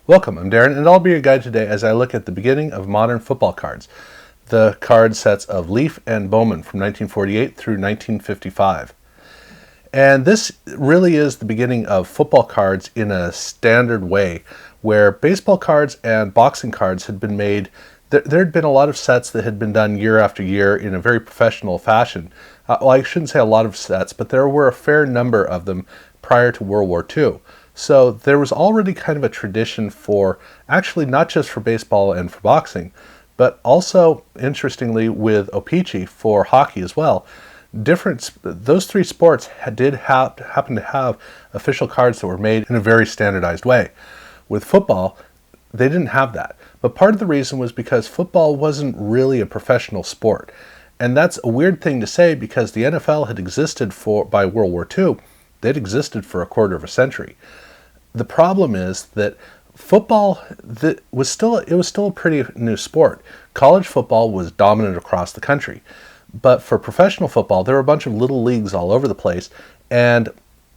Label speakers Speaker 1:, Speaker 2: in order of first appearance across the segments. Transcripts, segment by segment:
Speaker 1: Welcome, I'm Darren, and I'll be your guide today as I look at the beginning of modern football cards, the card sets of Leaf and Bowman from 1948 through 1955. And this really is the beginning of football cards in a standard way, where baseball cards and boxing cards had been made. There had been a lot of sets that had been done year after year in a very professional fashion. Well, I shouldn't say a lot of sets, but there were a fair number of them prior to World War II. So there was already kind of a tradition for, actually not just for baseball and for boxing, but also, interestingly, with O-Pee-Chee for hockey as well. Those three sports happen to have official cards that were made in a very standardized way. With football, they didn't have that. But part of the reason was because football wasn't really a professional sport. And that's a weird thing to say because the NFL had existed by World War II. They'd existed for a quarter of a century. The problem is that football was still a pretty new sport. College football was dominant across the country. But for professional football, there were a bunch of little leagues all over the place. And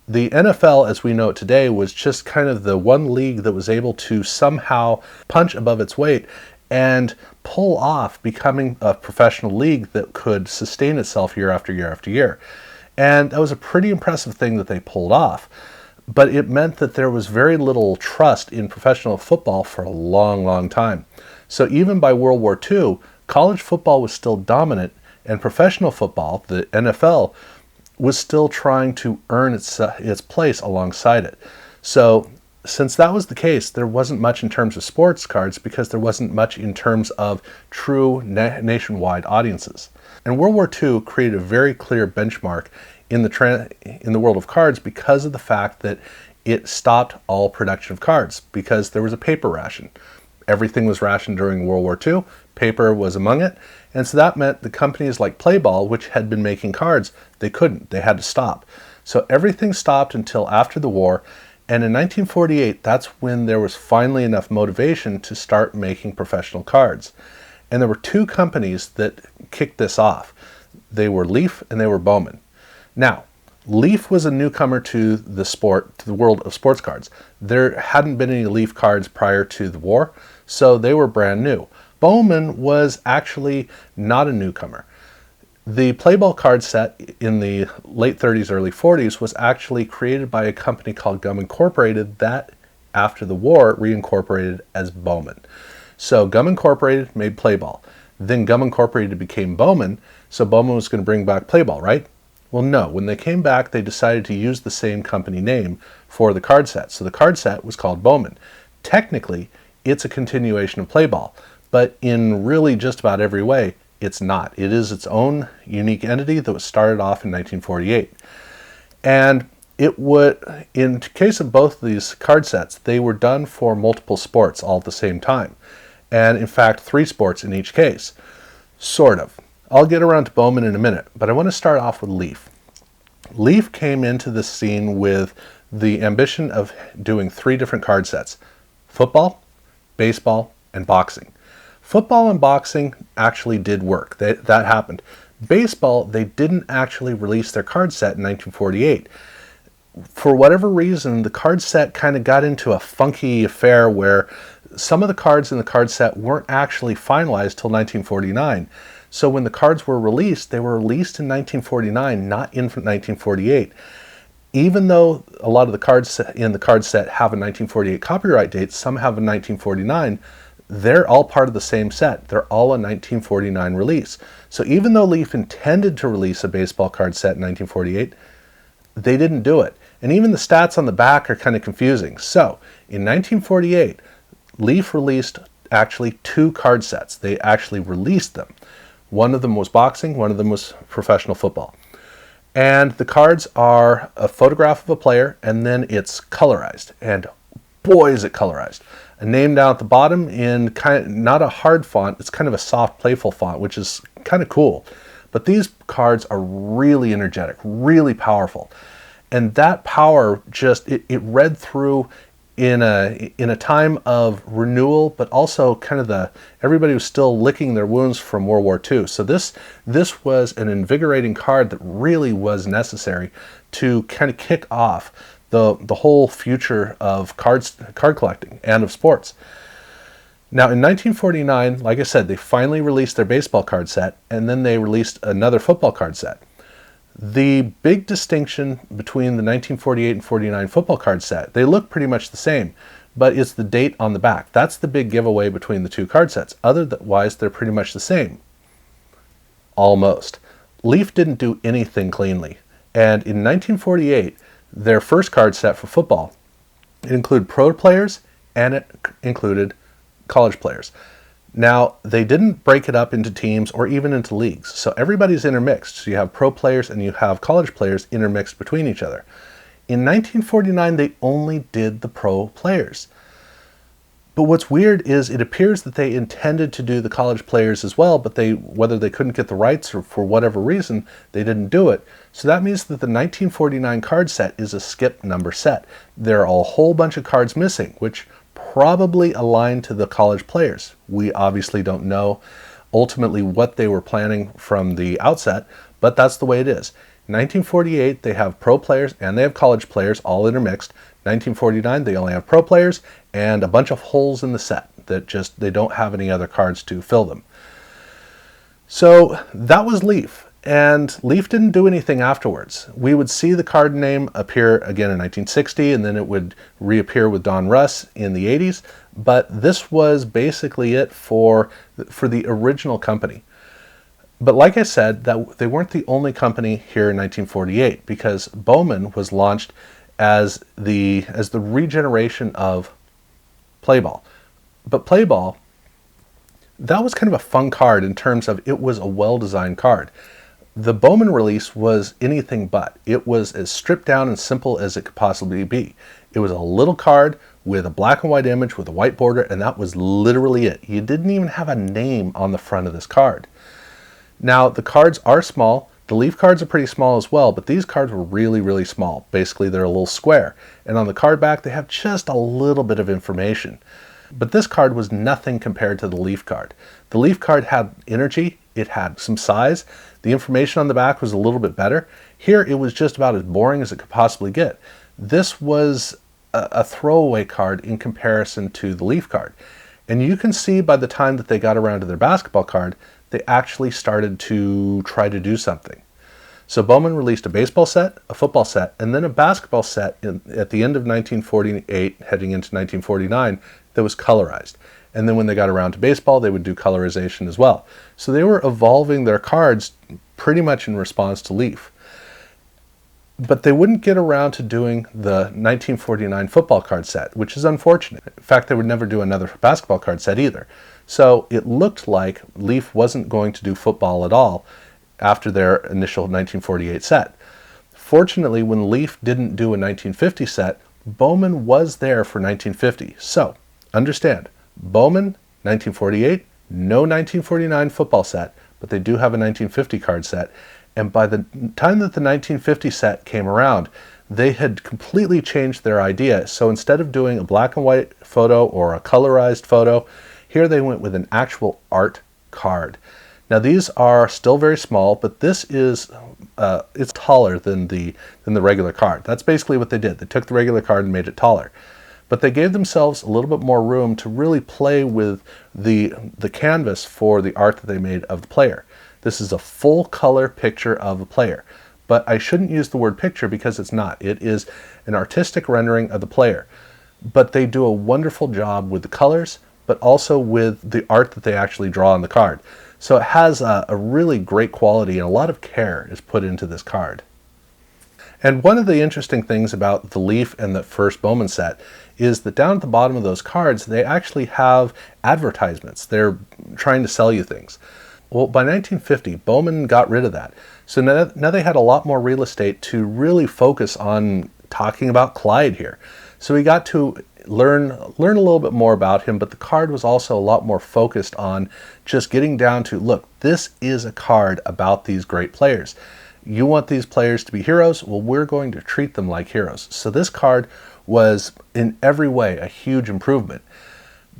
Speaker 1: the NFL, as we know it today, was just kind of the one league that was able to somehow punch above its weight and pull off becoming a professional league that could sustain itself year after year after year. And that was a pretty impressive thing that they pulled off. But it meant that there was very little trust in professional football for a long, long time. So even by World War II, college football was still dominant, and professional football, the NFL, was still trying to earn its place alongside it. So since that was the case, there wasn't much in terms of sports cards because there wasn't much in terms of true nationwide audiences. And World War II created a very clear benchmark in the world of cards because of the fact that it stopped all production of cards because there was a paper ration. Everything was rationed during World War II. Paper was among it. And so that meant the companies like Playball, which had been making cards, they couldn't. They had to stop. So everything stopped until after the war. And in 1948, that's when there was finally enough motivation to start making professional cards. And there were two companies that kicked this off. They were Leaf and they were Bowman. Now, Leaf was a newcomer to the world of sports cards. There hadn't been any Leaf cards prior to the war, so they were brand new. Bowman was actually not a newcomer. The Playball card set in the late 30s, early 40s was actually created by a company called Gum Incorporated that, after the war, reincorporated as Bowman. So Gum Incorporated made Playball. Then Gum Incorporated became Bowman, so Bowman was going to bring back Playball, right? Well, no. When they came back, they decided to use the same company name for the card set. So the card set was called Bowman. Technically, it's a continuation of Playball, but in really just about every way, it's not. It is its own unique entity that was started off in 1948. And in case of both of these card sets, they were done for multiple sports all at the same time. And in fact, 3 sports in each case. Sort of. I'll get around to Bowman in a minute, but I want to start off with Leaf. Leaf came into the scene with the ambition of doing 3 different card sets: football, baseball, and boxing. Football and boxing actually did work. That happened. Baseball, they didn't actually release their card set in 1948. For whatever reason, the card set kind of got into a funky affair where some of the cards in the card set weren't actually finalized till 1949. So when the cards were released, they were released in 1949, not in 1948. Even though a lot of the cards in the card set have a 1948 copyright date, some have a 1949, they're all part of the same set. They're all a 1949 release. So even though Leaf intended to release a baseball card set in 1948, they didn't do it. And even the stats on the back are kind of confusing. So in 1948, Leaf released actually 2 card sets. They actually released them. One of them was boxing, one of them was professional football. And the cards are a photograph of a player, and then it's colorized. And boy, is it colorized. A name down at the bottom in not a hard font, it's kind of a soft, playful font, which is kind of cool. But these cards are really energetic, really powerful. And that power it read through in a time of renewal, but also kind of everybody was still licking their wounds from World War II. So this was an invigorating card that really was necessary to kind of kick off the whole future of card collecting and of sports. Now, in 1949, like I said, they finally released their baseball card set, and then they released another football card set. The big distinction between the 1948 and 49 football card set, they look pretty much the same, but it's the date on the back. That's the big giveaway between the two card sets. Otherwise, they're pretty much the same. Almost. Leaf didn't do anything cleanly. And in 1948, their first card set for football, it included pro players and it included college players. Now, they didn't break it up into teams or even into leagues, so everybody's intermixed. So you have pro players and you have college players intermixed between each other. In 1949, they only did the pro players. But what's weird is it appears that they intended to do the college players as well, but whether they couldn't get the rights or for whatever reason, they didn't do it. So that means that the 1949 card set is a skip number set. There are a whole bunch of cards missing, which probably aligned to the college players. We obviously don't know ultimately what they were planning from the outset, but that's the way it is. In 1948, they have pro players and they have college players all intermixed. 1949, they only have pro players and a bunch of holes in the set that they don't have any other cards to fill them. So that was Leaf. And Leaf didn't do anything afterwards. We would see the card name appear again in 1960, and then it would reappear with Don Russ in the 80s. But this was basically it for the original company. But like I said, that they weren't the only company here in 1948, because Bowman was launched as the regeneration of Playball. But Playball, that was kind of a fun card in terms of it was a well-designed card. The Bowman release was anything but. It was as stripped down and simple as it could possibly be. It was a little card with a black and white image with a white border, and that was literally it. You didn't even have a name on the front of this card. Now, the cards are small. The Leaf cards are pretty small as well, but these cards were really, really small. Basically, they're a little square. And on the card back, they have just a little bit of information. But this card was nothing compared to the Leaf card. The Leaf card had energy, it had some size, the information on the back was a little bit better. Here it was just about as boring as it could possibly get. This was a throwaway card in comparison to the Leaf card. And you can see by the time that they got around to their basketball card, they actually started to try to do something. So Bowman released a baseball set, a football set, and then a basketball set at the end of 1948, heading into 1949, that was colorized. And then when they got around to baseball, they would do colorization as well. So they were evolving their cards pretty much in response to Leaf. But they wouldn't get around to doing the 1949 football card set, which is unfortunate. In fact, they would never do another basketball card set either. So it looked like Leaf wasn't going to do football at all after their initial 1948 set. Fortunately, when Leaf didn't do a 1950 set, Bowman was there for 1950. So, understand, Bowman, 1948, no 1949 football set, but they do have a 1950 card set. And by the time that the 1950 set came around, they had completely changed their idea. So instead of doing a black and white photo or a colorized photo, here they went with an actual art card. Now these are still very small, but this is it's taller than the regular card. That's basically what they did. They took the regular card and made it taller. But they gave themselves a little bit more room to really play with the canvas for the art that they made of the player. This is a full color picture of a player. But I shouldn't use the word picture because it's not. It is an artistic rendering of the player. But they do a wonderful job with the colors, but also with the art that they actually draw on the card. So it has a really great quality, and a lot of care is put into this card. And one of the interesting things about the Leaf and the first Bowman set is that down at the bottom of those cards, they actually have advertisements. They're trying to sell you things. Well, by 1950, Bowman got rid of that. So now they had a lot more real estate to really focus on talking about Clyde here. So we got to learn a little bit more about him, but the card was also a lot more focused on just getting down to, look, this is a card about these great players. You want these players to be heroes? Well, we're going to treat them like heroes. So this card was in every way a huge improvement.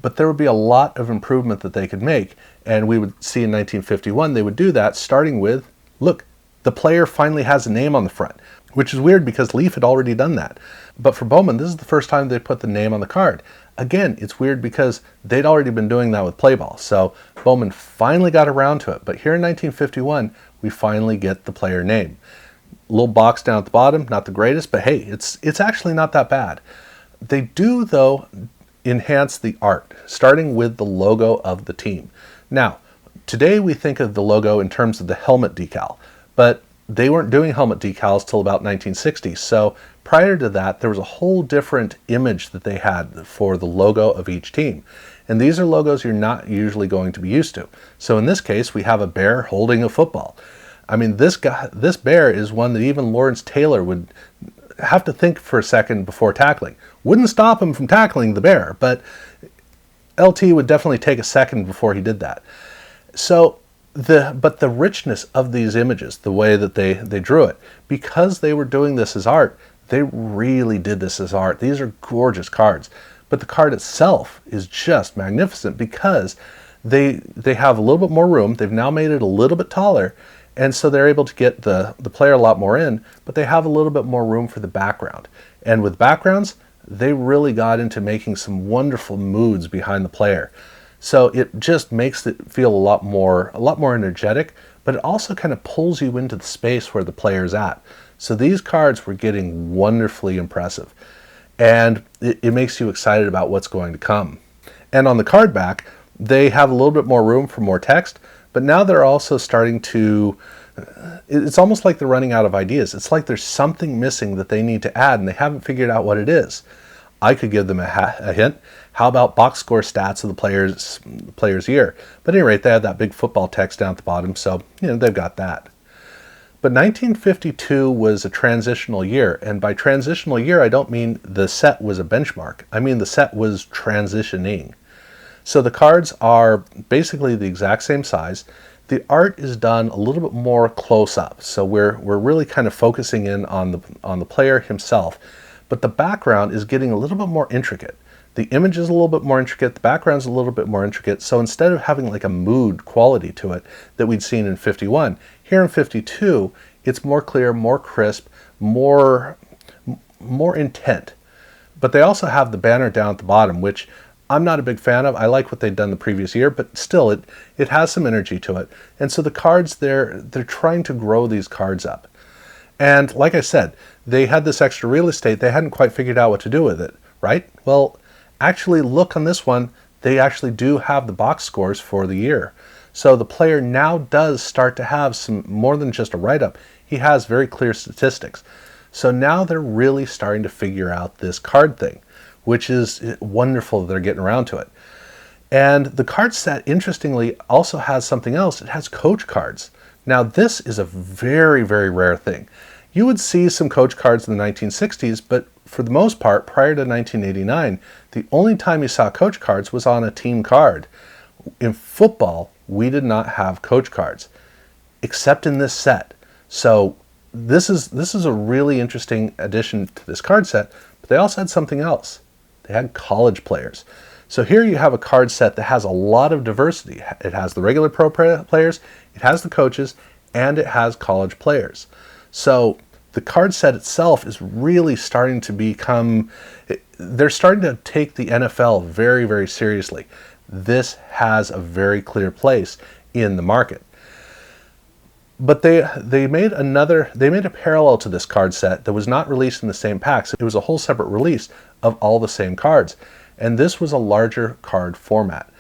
Speaker 1: But there would be a lot of improvement that they could make, and we would see in 1951 they would do that, starting with, look, the player finally has a name on the front. which is weird because Leaf had already done that. But for Bowman, this is the first time they put the name on the card. Again, it's weird because they'd already been doing that with play ball. So Bowman finally got around to it. But here in 1951, we finally get the player name. Little box down at the bottom, not the greatest, but hey, it's actually not that bad. They do, though, enhance the art, starting with the logo of the team. Now, today we think of the logo in terms of the helmet decal, but they weren't doing helmet decals till about 1960. So prior to that, there was a whole different image that they had for the logo of each team. And these are logos you're not usually going to be used to. So in this case, we have a bear holding a football. I mean, this bear is one that even Lawrence Taylor would have to think for a second before tackling. Wouldn't stop him from tackling the bear, but LT would definitely take a second before he did that. So but the richness of these images, the way that they drew it, because they were doing this as art, they really did this as art. These are gorgeous cards. But the card itself is just magnificent because they have a little bit more room. They've now made it a little bit taller, and so they're able to get the player a lot more in, but they have a little bit more room for the background. And with backgrounds, they really got into making some wonderful moods behind the player. So it just makes it feel a lot more energetic, but it also kind of pulls you into the space where the player's at. So these cards were getting wonderfully impressive, and it makes you excited about what's going to come. And on the card back, they have a little bit more room for more text, but now they're also starting to, it's almost like they're running out of ideas. It's like there's something missing that they need to add, and they haven't figured out what it is. I could give them a hint. How about box score stats of the player's year? But at any rate, they have that big football text down at the bottom, so they've got that. But 1952 was a transitional year, and by transitional year, I don't mean the set was a benchmark. I mean the set was transitioning. So the cards are basically the exact same size. The art is done a little bit more close up, so we're really kind of focusing in on the player himself. But the background is getting a little bit more intricate. The image is a little bit more intricate, the background's a little bit more intricate, so instead of having like a mood quality to it that we'd seen in 51, here in 52, it's more clear, more crisp, more intent. But they also have the banner down at the bottom, which I'm not a big fan of. I like what they'd done the previous year, but still it has some energy to it. And so the cards, they're trying to grow these cards up. And like I said, they had this extra real estate. They hadn't quite figured out what to do with it, right? Well, actually look on this one. They actually do have the box scores for the year. So the player now does start to have some more than just a write-up. He has very clear statistics. So now they're really starting to figure out this card thing, which is wonderful that they're getting around to it. And the card set, interestingly, also has something else. It has coach cards. Now, this is a very, very rare thing. You would see some coach cards in the 1960s, but for the most part, prior to 1989, the only time you saw coach cards was on a team card. In football, we did not have coach cards, except in this set. So this is a really interesting addition to this card set, but they also had something else. They had college players. So here you have a card set that has a lot of diversity. It has the regular pro players, it has the coaches, and it has college players. So the card set itself is really starting to become, they're starting to take the NFL very, very seriously. This has a very clear place in the market. But they made a parallel to this card set that was not released in the same packs. It was a whole separate release of all the same cards. And this was a larger card format.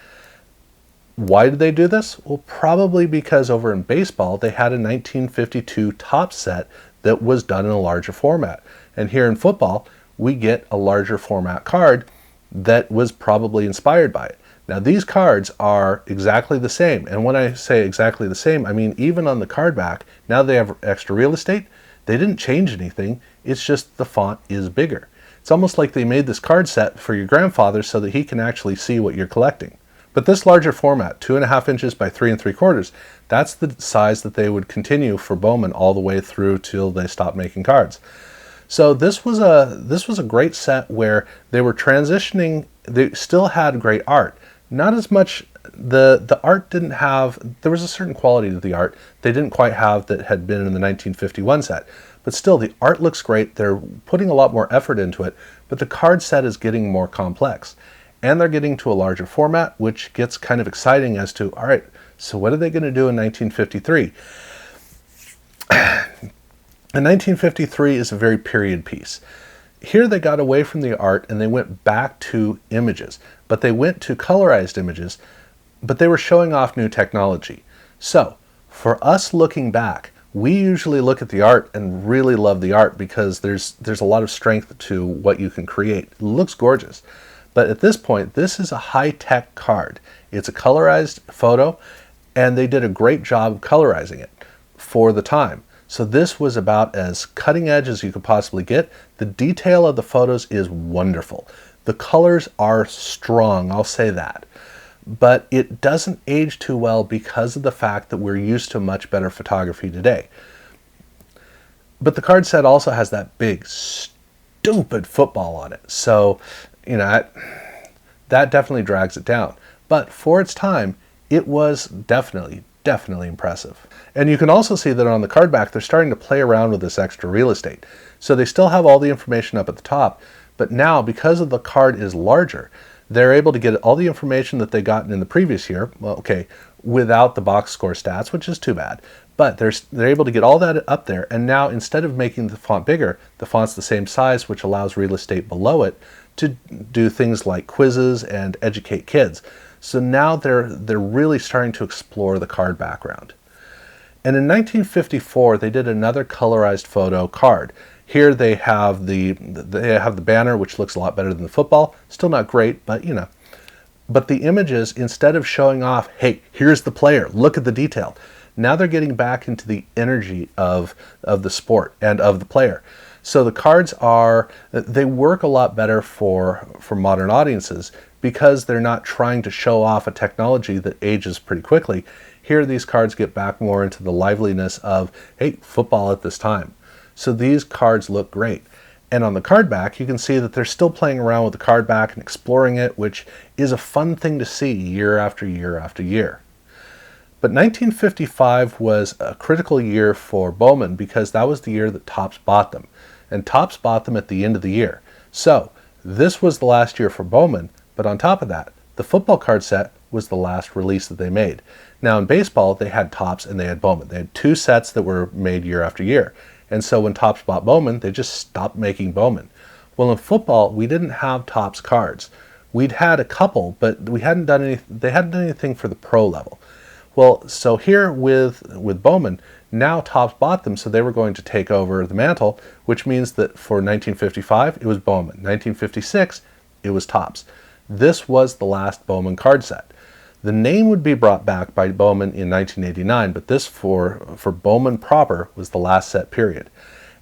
Speaker 1: Why did they do this? Well, probably because over in baseball, they had a 1952 top set that was done in a larger format. And here in football, we get a larger format card that was probably inspired by it. Now, these cards are exactly the same. And when I say exactly the same, I mean, even on the card back, now they have extra real estate. They didn't change anything. It's just the font is bigger. It's almost like they made this card set for your grandfather so that he can actually see what you're collecting. But this larger format, 2.5 inches by 3 3/4, that's the size that they would continue for Bowman all the way through till they stopped making cards. So this was a great set where they were transitioning. They still had great art. Not as much, the art didn't have, there was a certain quality to the art they didn't quite have that had been in the 1951 set. but still the art looks great. They're putting a lot more effort into it, but the card set is getting more complex. And they're getting to a larger format, which gets kind of exciting as to, all right, so what are they going to do in 1953? And 1953 is a very period piece. Here they got away from the art and they went back to images, but they went to colorized images, but they were showing off new technology. So for us looking back, we usually look at the art and really love the art because there's a lot of strength to what you can create. It looks gorgeous. But at this point, this is a high-tech card. It's a colorized photo, and they did a great job of colorizing it for the time. So this was about as cutting edge as you could possibly get. The detail of the photos is wonderful. The colors are strong, I'll say that. But it doesn't age too well because of the fact that we're used to much better photography today. But the card set also has that big, stupid football on it. So, that definitely drags it down. But for its time, it was definitely impressive. And you can also see that on the card back, they're starting to play around with this extra real estate. So they still have all the information up at the top, but now because of the card is larger, they're able to get all the information that they got in the previous year, well, okay, without the box score stats, which is too bad. But they're able to get all that up there, and now instead of making the font bigger, the font's the same size, which allows real estate below it to do things like quizzes and educate kids. So now they're really starting to explore the card background. And in 1954, they did another colorized photo card. Here they have the banner, which looks a lot better than the football. Still not great, but But the images, instead of showing off, hey, here's the player, look at the detail. Now they're getting back into the energy of the sport and of the player. So the cards they work a lot better for modern audiences because they're not trying to show off a technology that ages pretty quickly. Here these cards get back more into the liveliness of, hey, football at this time. So these cards look great. And on the card back, you can see that they're still playing around with the card back and exploring it, which is a fun thing to see year after year after year. But 1955 was a critical year for Bowman because that was the year that Topps bought them. And Topps bought them at the end of the year. So this was the last year for Bowman, but on top of that, the football card set was the last release that they made. Now in baseball, they had Topps and they had Bowman. They had two sets that were made year after year. And so when Topps bought Bowman, they just stopped making Bowman. Well, in football, we didn't have Topps cards. We'd had a couple, but they hadn't done anything for the pro level. Well, so here with Bowman, now Topps bought them, so they were going to take over the mantle, which means that for 1955, it was Bowman. 1956, it was Topps. This was the last Bowman card set. The name would be brought back by Bowman in 1989, but this for Bowman proper was the last set period.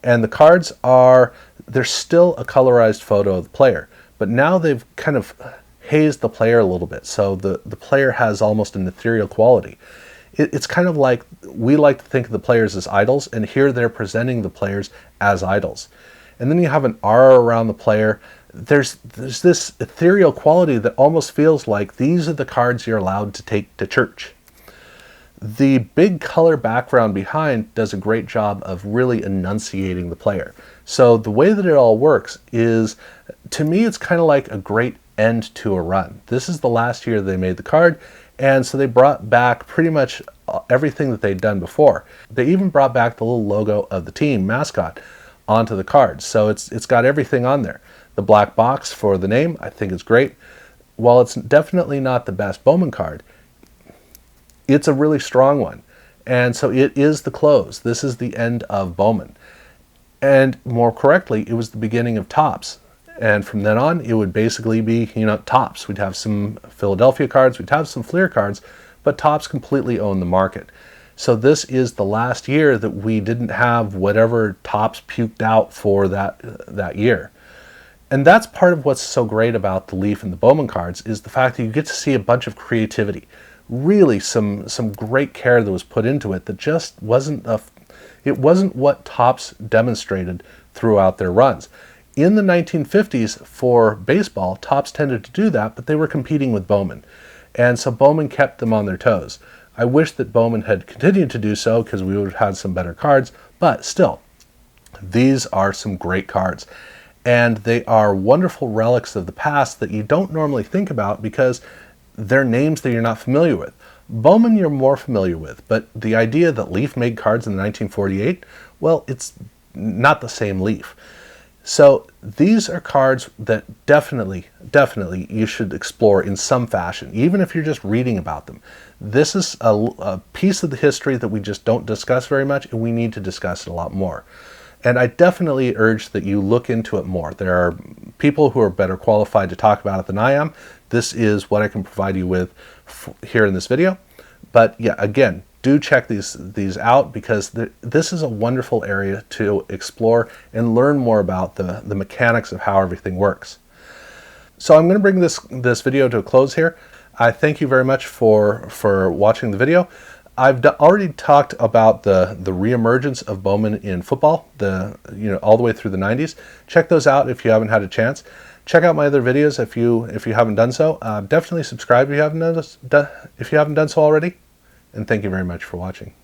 Speaker 1: And the cards they're still a colorized photo of the player, but now they've kind of hazed the player a little bit, so the player has almost an ethereal quality. It's kind of like we like to think of the players as idols, and here they're presenting the players as idols. And then you have an aura around the player. There's this ethereal quality that almost feels like these are the cards you're allowed to take to church. The big color background behind does a great job of really enunciating the player. So the way that it all works is, to me, it's kind of like a great end to a run. This is the last year they made the card, and so they brought back pretty much everything that they'd done before. They even brought back the little logo of the team mascot onto the card. So it's got everything on there. The black box for the name, I think is great. While it's definitely not the best Bowman card, it's a really strong one. And so it is the close. This is the end of Bowman. And more correctly, it was the beginning of Topps. And from then on, it would basically be, Topps. We'd have some Philadelphia cards, we'd have some Fleer cards, but Topps completely owned the market. So this is the last year that we didn't have whatever Topps puked out for that year. And that's part of what's so great about the Leaf and the Bowman cards is the fact that you get to see a bunch of creativity. Really some great care that was put into it that just wasn't what Topps demonstrated throughout their runs. In the 1950s for baseball, Topps tended to do that, but they were competing with Bowman. And so Bowman kept them on their toes. I wish that Bowman had continued to do so because we would have had some better cards, but still, These are some great cards, and they are wonderful relics of the past that you don't normally think about because they're names that you're not familiar with. Bowman you're more familiar with, but the idea that Leaf made cards in 1948, well, it's not the same Leaf. So these are cards that definitely you should explore in some fashion, even if you're just reading about them. This is a piece of the history that we just don't discuss very much, and we need to discuss it a lot more. And I definitely urge that you look into it more. There are people who are better qualified to talk about it than I am. This is what I can provide you with here in this video. But yeah, again, do check these out, because this is a wonderful area to explore and learn more about the mechanics of how everything works. So I'm going to bring this video to a close here. I thank you very much for watching the video. I've already talked about the reemergence of Bowman in football, all the way through the 90s. Check those out if you haven't had a chance. Check out my other videos if you haven't done so. Definitely subscribe if you haven't done so already. And thank you very much for watching.